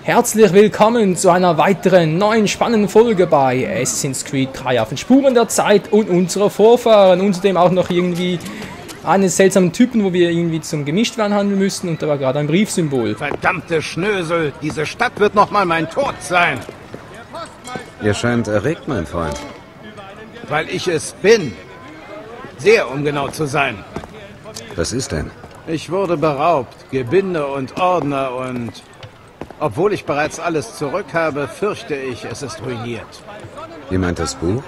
Herzlich willkommen zu einer weiteren neuen spannenden Folge bei Assassin's Creed 3 auf den Spuren der Zeit und unserer Vorfahren. Und zudem auch noch irgendwie einen seltsamen Typen, wo wir irgendwie zum Gemischtwerden handeln müssen, und da war gerade ein Briefsymbol. Verdammte Schnösel, diese Stadt wird nochmal mein Tod sein. Ihr scheint erregt, mein Freund. Weil ich es bin. Sehr, um genau zu sein. Was ist denn? Ich wurde beraubt, Gebinde und Ordner und... Obwohl ich bereits alles zurück habe, fürchte ich, es ist ruiniert. Wie meint das Buch?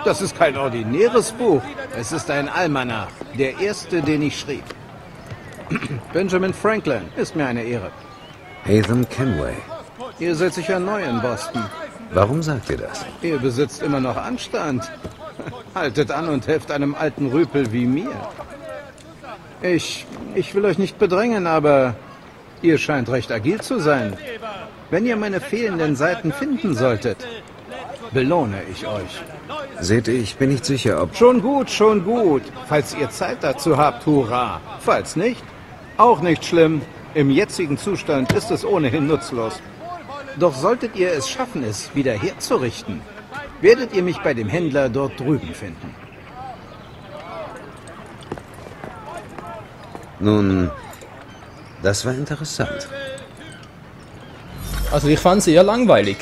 Das ist kein ordinäres Buch. Es ist ein Almanach. Der erste, den ich schrieb. Benjamin Franklin, ist mir eine Ehre. Hatham Kenway. Ihr seid sicher neu in Boston. Warum sagt ihr das? Ihr besitzt immer noch Anstand. Haltet an und helft einem alten Rüpel wie mir. Ich will euch nicht bedrängen, aber ihr scheint recht agil zu sein. Wenn ihr meine fehlenden Seiten finden solltet, belohne ich euch. Seht ihr, ich bin nicht sicher, ob... Schon gut, schon gut. Falls ihr Zeit dazu habt, hurra. Falls nicht, auch nicht schlimm. Im jetzigen Zustand ist es ohnehin nutzlos. Doch solltet ihr es schaffen, es wieder herzurichten, werdet ihr mich bei dem Händler dort drüben finden. Nun, das war interessant. Also ich fand es eher langweilig.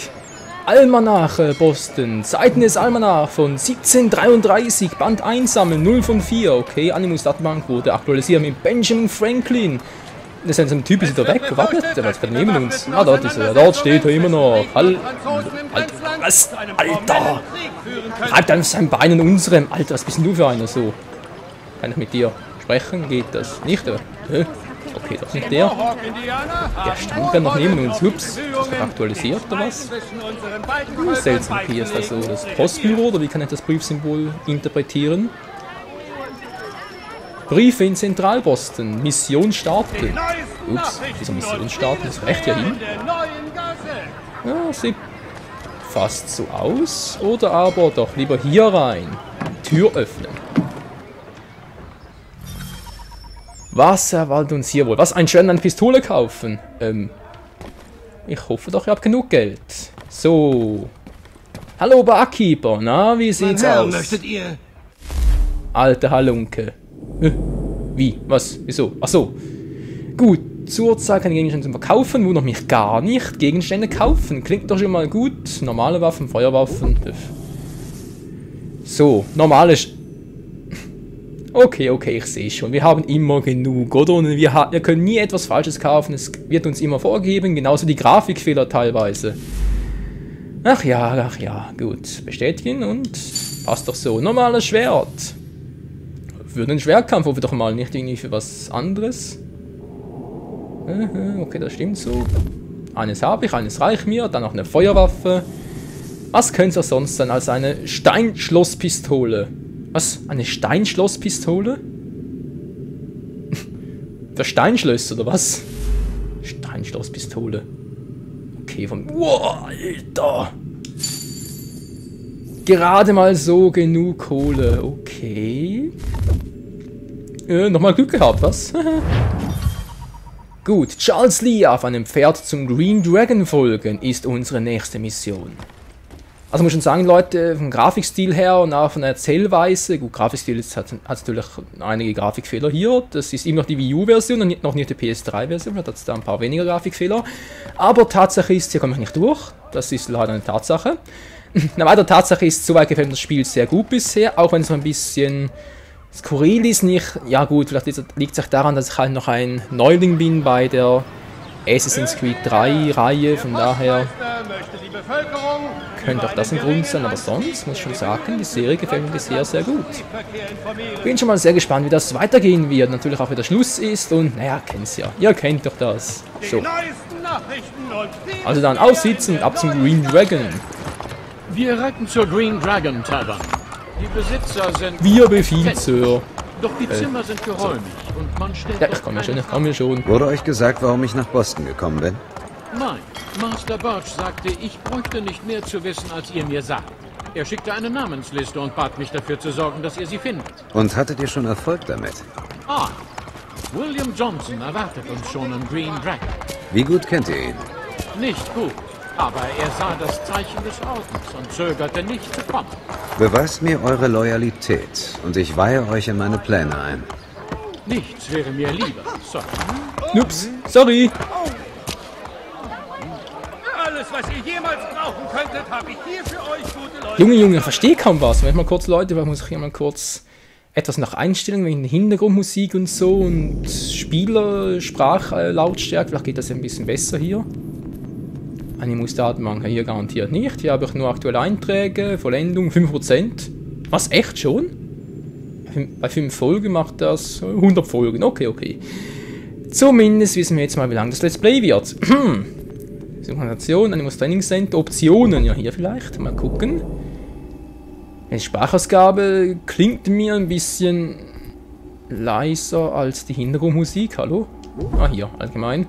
Almanach Boston, Seiten des Almanach von 1733, Band 1 sammeln, 0 von 4. Okay, Animus Datenbank wurde aktualisiert mit Benjamin Franklin. Das ist ein Typ, ist wieder weg. Wartet, der war gerade neben uns. Ah, dort ist er. Dort steht er immer noch. Was? Alter! Reibt an seinem Bein in unserem. Alter, was bist denn du für einer so? Kann ich mit dir sprechen? Geht das nicht? Hä? Okay, das ist nicht der. Der stand gerade noch neben uns. Ups. Das wird aktualisiert oder was? Seltsam. Hier ist also das Postbüro, oder wie kann ich das Briefsymbol interpretieren? Briefe in Zentralboston. Mission starten. Ups, wieso Mission starten? Das reicht ja hin. Ja, sieht fast so aus. Oder aber doch lieber hier rein. Tür öffnen. Was erwartet uns hier wohl? Was, ein Schwert und eine Pistole kaufen? Ich hoffe doch, ihr habt genug Geld. So. Hallo Barkeeper, na, wie sieht's aus? Möchtet ihr? Alter Halunke. Wie? Was? Wieso? Ach so. Gut, zurzeit kann ich Gegenstände zum Verkaufen, wundert mich gar nicht. Gegenstände kaufen, klingt doch schon mal gut. Normale Waffen, Feuerwaffen. So, normale... Okay, ich sehe schon. Wir haben immer genug, oder? Und wir können nie etwas Falsches kaufen. Es wird uns immer vorgegeben. Genauso die Grafikfehler teilweise. Ach ja, gut. Bestätigen und passt doch so. Normales Schwert. Für einen Schwertkampf, hoffe ich doch mal, nicht irgendwie für was anderes. Okay, das stimmt so. Eines habe ich, eines reicht mir. Dann noch eine Feuerwaffe. Was könnte es sonst sein als eine Steinschlosspistole? Was? Eine Steinschlosspistole? Für Steinschlösser, oder was? Steinschlosspistole. Okay, vom... Wow, Alter! Gerade mal so genug Kohle. Okay. Nochmal Glück gehabt, was? Gut, Charles Lee auf einem Pferd zum Green Dragon folgen ist unsere nächste Mission. Also muss schon sagen, Leute, vom Grafikstil her und auch von der Erzählweise, gut, Grafikstil hat natürlich einige Grafikfehler hier, das ist immer noch die Wii U-Version und noch nicht die PS3-Version, da hat es da ein paar weniger Grafikfehler. Aber Tatsache ist, hier komme ich nicht durch, das ist leider eine Tatsache. Eine weitere Tatsache ist, soweit gefällt mir das Spiel sehr gut bisher, auch wenn es so ein bisschen skurril ist, nicht, ja gut, vielleicht liegt es auch daran, dass ich halt noch ein Neuling bin bei der Assassin's Creed 3 Reihe, von daher könnte auch das ein Grund sein, aber sonst muss ich schon sagen, die Serie gefällt mir bisher sehr gut. Bin schon mal sehr gespannt, wie das weitergehen wird, natürlich auch wie der Schluss ist und naja, kennt's ja, ihr kennt doch das. So. Also dann aufsitzen und ab zum Green Dragon. Wir reiten zur Green Dragon Tavern. Die Besitzer sind... Wir befiehlt, Sir. Doch die Zimmer sind geräumig und man stellt... Ja, ich komme schon. Wurde euch gesagt, warum ich nach Boston gekommen bin? Nein, Master Birch sagte, ich bräuchte nicht mehr zu wissen, als ihr mir sagt. Er schickte eine Namensliste und bat mich dafür zu sorgen, dass ihr sie findet. Und hattet ihr schon Erfolg damit? William Johnson erwartet uns schon am Green Dragon. Wie gut kennt ihr ihn? Nicht gut. Aber er sah das Zeichen des Ordens und zögerte nicht zu kommen. Beweist mir eure Loyalität und ich weihe euch in meine Pläne ein. Nichts wäre mir lieber. So. Ups, sorry. Alles, was ihr jemals brauchen könntet, habe ich hier für euch, gute Leute. Junge, ich verstehe kaum was. Wenn ich mal kurz, Leute, muss ich hier mal kurz etwas nach Einstellungen wegen der Hintergrundmusik und so und Spielersprachlautstärke. Vielleicht geht das ein bisschen besser hier. Animus-Datenbank hier garantiert nicht. Hier habe ich nur aktuelle Einträge, Vollendung 5%. Was, echt schon? Bei 5 Folgen macht das 100 Folgen. Okay. Zumindest wissen wir jetzt mal, wie lang das Let's Play wird. Synchronisation, Animus Training Center, Optionen, ja hier vielleicht. Mal gucken. Die Sprachausgabe klingt mir ein bisschen leiser als die Hintergrundmusik. Hallo? Ah, hier, allgemein.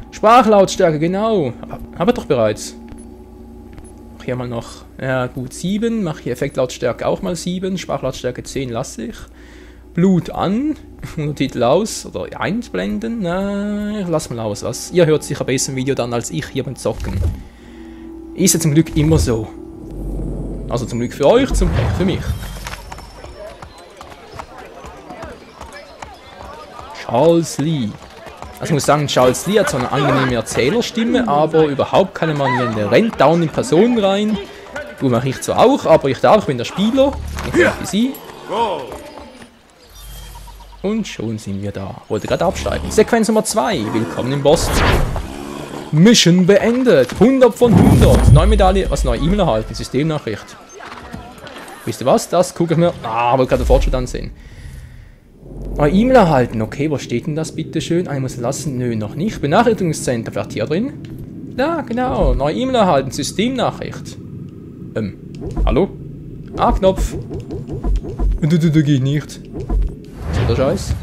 Sprachlautstärke, genau. Aber doch bereits. Mach hier mal noch, ja gut, 7. Mach hier Effektlautstärke auch mal 7. Sprachlautstärke 10 lasse ich. Blut an. Untertitel aus. Oder einblenden. Na, ich lass mal aus. Was? Ihr hört sicher besser im Video dann als ich hier beim Zocken. Ist ja zum Glück immer so. Also zum Glück für euch, zum Pech für mich. Charles Lee. Also ich muss sagen, Charles Lee hat so eine angenehme Erzählerstimme, aber überhaupt keine Manieren. Der rennt dauernd in Personen rein. Du mache ich zwar auch, aber ich bin der Spieler. Ich bin wie sie. Und schon sind wir da. Wollte gerade absteigen. Sequenz Nummer 2. Willkommen im Boston. Mission beendet. 100 von 100. Neue Medaille. Was? Neue E-Mail erhalten. Systemnachricht. Wisst ihr was? Das gucke ich mir. Wollte gerade den Fortschritt ansehen. Neue E-Mail erhalten. Okay, wo steht denn das bitte schön? Ich muss lassen. Nö, noch nicht. Benachrichtigungscenter. Vielleicht hier drin? Ja, genau. Neue E-Mail erhalten. Systemnachricht. Hallo? Knopf. Da geht nicht. Der Scheiß.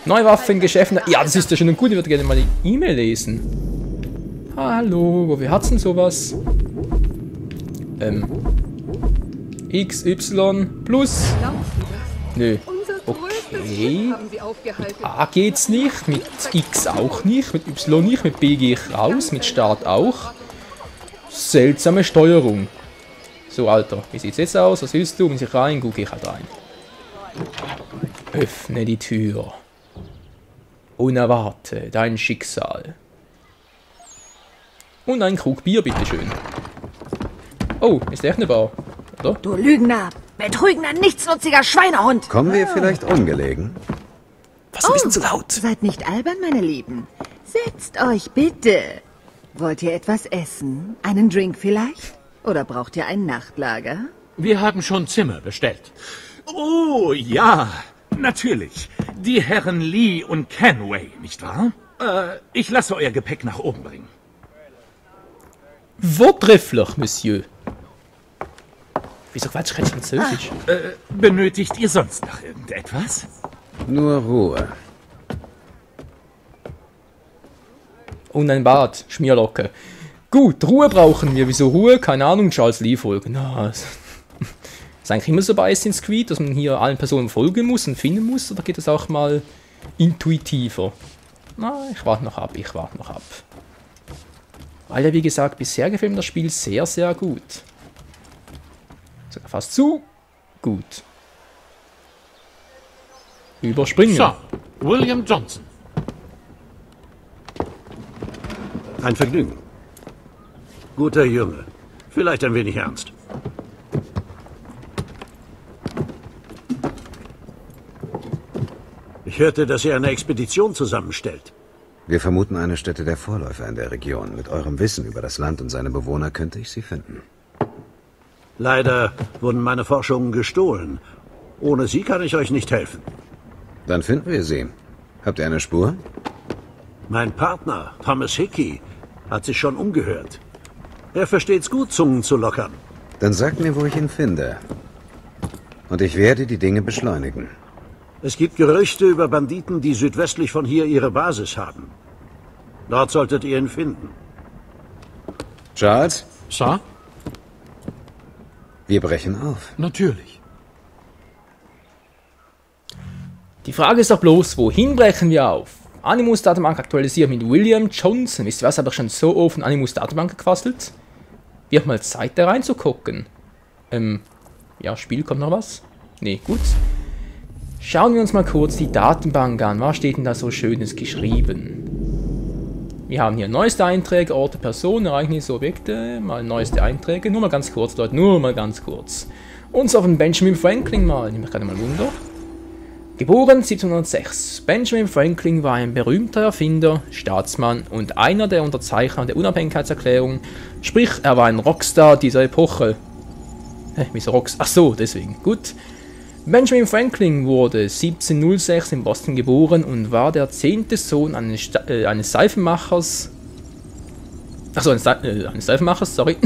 Neue Waffen, Geschäfte. Ja, das ist ja schon gut. Ich würde gerne mal die E-Mail lesen. Hallo, wie hat's denn sowas? XY plus. Nö. Okay. Mit A geht's nicht, mit X auch nicht, mit Y nicht, mit B gehe ich raus, mit Start auch. Seltsame Steuerung. So, Alter, wie sieht's jetzt aus? Was willst du? Muss ich rein? Guck ich halt rein. Öffne die Tür. Und erwarte dein Schicksal. Und ein Krug Bier, bitteschön. Oh, ist echt eine Bar, oder? Du Lügner, betrügender, nichtsnutziger Schweinehund! Kommen wir vielleicht ungelegen? Was ein bisschen zu laut. Seid nicht albern, meine Lieben. Setzt euch bitte. Wollt ihr etwas essen? Einen Drink vielleicht? Oder braucht ihr ein Nachtlager? Wir haben schon Zimmer bestellt. Oh, ja, natürlich. Die Herren Lee und Kenway, nicht wahr? Ich lasse euer Gepäck nach oben bringen. Vortrefflich, Monsieur. Wieso quatsch ich Französisch? Benötigt ihr sonst noch irgendetwas? Nur Ruhe. Und ein Bad, Schmierlocke. Gut, Ruhe brauchen wir. Wieso Ruhe? Keine Ahnung, Charles Lee folgen. Ist eigentlich immer so bei Assassin's Creed, dass man hier allen Personen folgen muss und finden muss? Oder geht das auch mal intuitiver? Ich warte noch ab, Weil ja, wie gesagt, bisher gefällt mir das Spiel sehr, sehr gut. Sogar fast zu gut. Überspringen. So, William Johnson. Ein Vergnügen. Guter Junge. Vielleicht ein wenig ernst. Ich hörte, dass ihr eine Expedition zusammenstellt. Wir vermuten eine Stätte der Vorläufer in der Region. Mit eurem Wissen über das Land und seine Bewohner könnte ich sie finden. Leider wurden meine Forschungen gestohlen. Ohne sie kann ich euch nicht helfen. Dann finden wir sie. Habt ihr eine Spur? Mein Partner, Thomas Hickey, hat sich schon umgehört. Er versteht's gut, Zungen zu lockern. Dann sagt mir, wo ich ihn finde. Und ich werde die Dinge beschleunigen. Es gibt Gerüchte über Banditen, die südwestlich von hier ihre Basis haben. Dort solltet ihr ihn finden. Charles? Sir? Wir brechen auf. Natürlich. Die Frage ist doch bloß, wohin brechen wir auf? Animus-Datenbank aktualisiert mit William Johnson. Wisst ihr was, habe ich schon so oft in Animus-Datenbank gequasselt? Wird mal Zeit, da reinzugucken. Ja, Spiel, kommt noch was? Nee, gut. Schauen wir uns mal kurz die Datenbank an. Was steht denn da so Schönes geschrieben? Wir haben hier neueste Einträge, Orte, Personen, Ereignisse, Objekte. Mal neueste Einträge. Nur mal ganz kurz, Leute, nur mal ganz kurz. Und so von Benjamin Franklin mal. Nehme ich gerade mal Wunder. Geboren 1706. Benjamin Franklin war ein berühmter Erfinder, Staatsmann und einer der Unterzeichner der Unabhängigkeitserklärung. Sprich, er war ein Rockstar dieser Epoche. Wieso Rockstar? Ach so, deswegen. Gut. Benjamin Franklin wurde 1706 in Boston geboren und war der 10. Sohn eines Seifenmachers. Achso, eines Seifenmachers, sorry.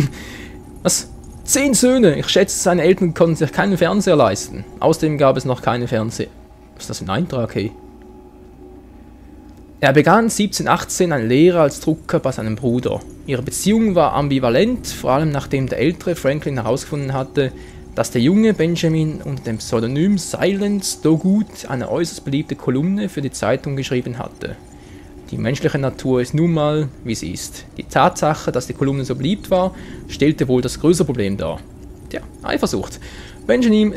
Was? 10 Söhne! Ich schätze, seine Eltern konnten sich keinen Fernseher leisten. Außerdem gab es noch keine Fernseher. Was ist das für ein Eintrag, hey? Er begann 1718 eine Lehre als Drucker bei seinem Bruder. Ihre Beziehung war ambivalent, vor allem nachdem der ältere Franklin herausgefunden hatte, dass der junge Benjamin unter dem Pseudonym Silence Dogood eine äußerst beliebte Kolumne für die Zeitung geschrieben hatte. Die menschliche Natur ist nun mal, wie sie ist. Die Tatsache, dass die Kolumne so beliebt war, stellte wohl das größere Problem dar. Tja, Eifersucht. Benjamin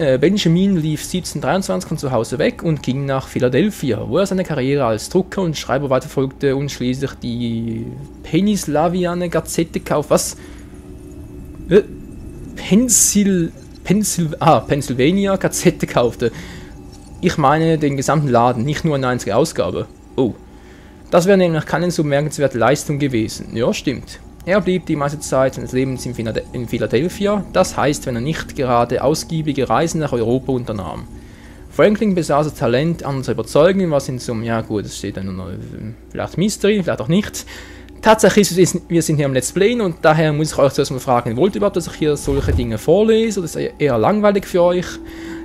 lief 1723 von zu Hause weg und ging nach Philadelphia, wo er seine Karriere als Drucker und Schreiber weiterfolgte und schließlich die Pennsylvania Gazette kaufte. Was? Pennsylvania Gazette kaufte. Ich meine den gesamten Laden, nicht nur eine einzige Ausgabe. Oh. Das wäre nämlich keine so bemerkenswerte Leistung gewesen. Ja, stimmt. Er blieb die meiste Zeit seines Lebens in Philadelphia, das heißt, wenn er nicht gerade ausgiebige Reisen nach Europa unternahm. Franklin besaß das Talent, andere zu überzeugen, was in so einem, ja gut, es steht dann nur vielleicht Mystery, vielleicht auch nicht. Tatsache ist, wir sind hier am Let's Playen und daher muss ich euch zuerst mal fragen, wollt ihr überhaupt, dass ich hier solche Dinge vorlese oder ist es eher langweilig für euch?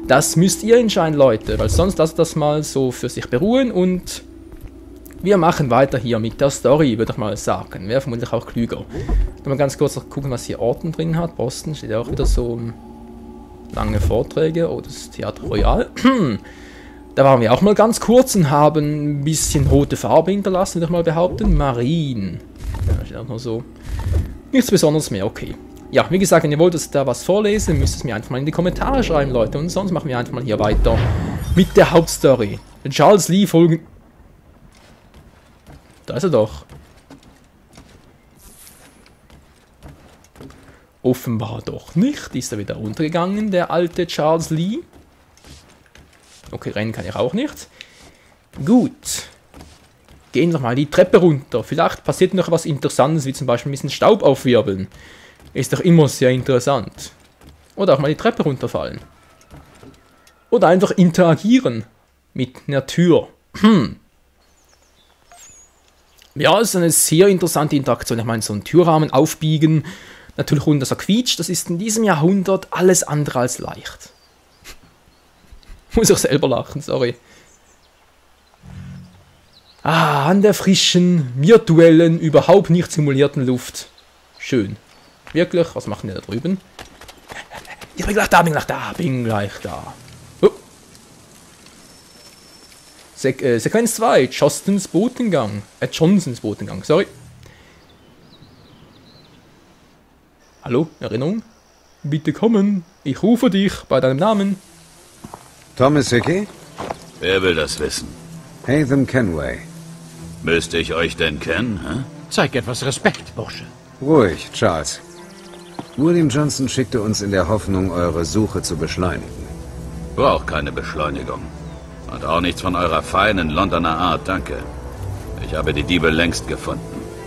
Das müsst ihr entscheiden, Leute, weil sonst lasst das mal so für sich beruhen und wir machen weiter hier mit der Story, würde ich mal sagen. Wäre vermutlich auch klüger. Mal ganz kurz noch gucken, was hier Orten drin hat. Boston steht ja auch wieder so lange Vorträge. Oh, das Theater Royal. Da waren wir auch mal ganz kurz und haben ein bisschen rote Farbe hinterlassen, würde ich mal behaupten. Marien. Ja, steht auch noch so. Nichts Besonderes mehr, okay. Ja, wie gesagt, wenn ihr wollt, dass ich da was vorlese, müsst ihr es mir einfach mal in die Kommentare schreiben, Leute. Und sonst machen wir einfach mal hier weiter mit der Hauptstory. Charles Lee folgen... Da ist er doch. Offenbar doch nicht. Ist er wieder runtergegangen, der alte Charles Lee. Okay, rennen kann ich auch nicht. Gut. Gehen wir mal die Treppe runter. Vielleicht passiert noch was Interessantes, wie zum Beispiel ein bisschen Staub aufwirbeln. Ist doch immer sehr interessant. Oder auch mal die Treppe runterfallen. Oder einfach interagieren mit einer Tür. Ja, es ist eine sehr interessante Interaktion. Ich meine, so einen Türrahmen aufbiegen, natürlich runter so quietscht, das ist in diesem Jahrhundert alles andere als leicht. Muss ich selber lachen, sorry. Ah, an der frischen, virtuellen, überhaupt nicht simulierten Luft. Schön. Wirklich? Was machen wir da drüben? Ich bin gleich da, bin gleich da. Oh. Sequenz 2, Johnsons Botengang, sorry. Hallo, Erinnerung? Bitte kommen, ich rufe dich bei deinem Namen. Thomas Hickey? Wer will das wissen? Hatham Kenway. Müsste ich euch denn kennen, hä? Zeig etwas Respekt, Bursche. Ruhig, Charles. William Johnson schickte uns in der Hoffnung, eure Suche zu beschleunigen. Braucht keine Beschleunigung. Und auch nichts von eurer feinen Londoner Art, danke. Ich habe die Diebe längst gefunden.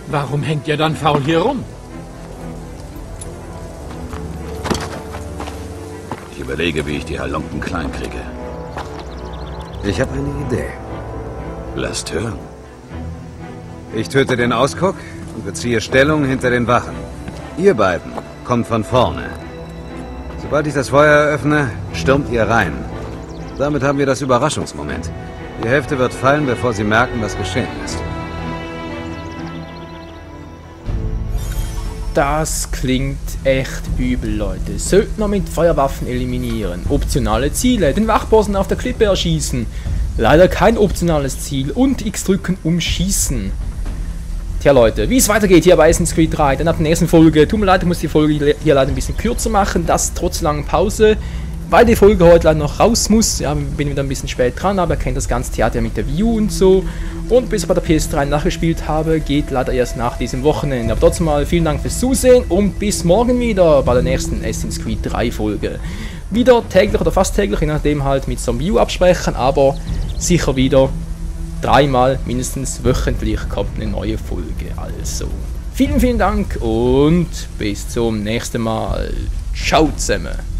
Warum hängt ihr dann faul hier rum? Ich überlege, wie ich die Halunken klein kriege. Ich habe eine Idee. Lasst hören. Ich töte den Ausguck und beziehe Stellung hinter den Wachen. Ihr beiden kommt von vorne. Sobald ich das Feuer eröffne, stürmt ihr rein. Damit haben wir das Überraschungsmoment. Die Hälfte wird fallen, bevor sie merken, was geschehen ist. Das klingt echt übel, Leute. Söldner mit Feuerwaffen eliminieren. Optionale Ziele. Den Wachposten auf der Klippe erschießen. Leider kein optionales Ziel und X drücken, um schießen. Tja Leute, wie es weitergeht hier bei Assassin's Creed 3, dann ab der nächsten Folge. Tut mir leid, ich muss die Folge hier leider ein bisschen kürzer machen, das trotz langen Pause, weil die Folge heute leider noch raus muss. Ja, bin wieder ein bisschen spät dran, aber ihr kennt das ganze Theater mit der Wii U und so. Und bis ich bei der PS3 nachgespielt habe, geht leider erst nach diesem Wochenende. Aber trotzdem mal vielen Dank fürs Zusehen und bis morgen wieder bei der nächsten Assassin's Creed 3 Folge. Wieder täglich oder fast täglich, je nachdem halt mit so einem Wii U absprechen, aber sicher wieder 3-mal mindestens wöchentlich kommt eine neue Folge. Also, vielen Dank und bis zum nächsten Mal. Ciao zusammen.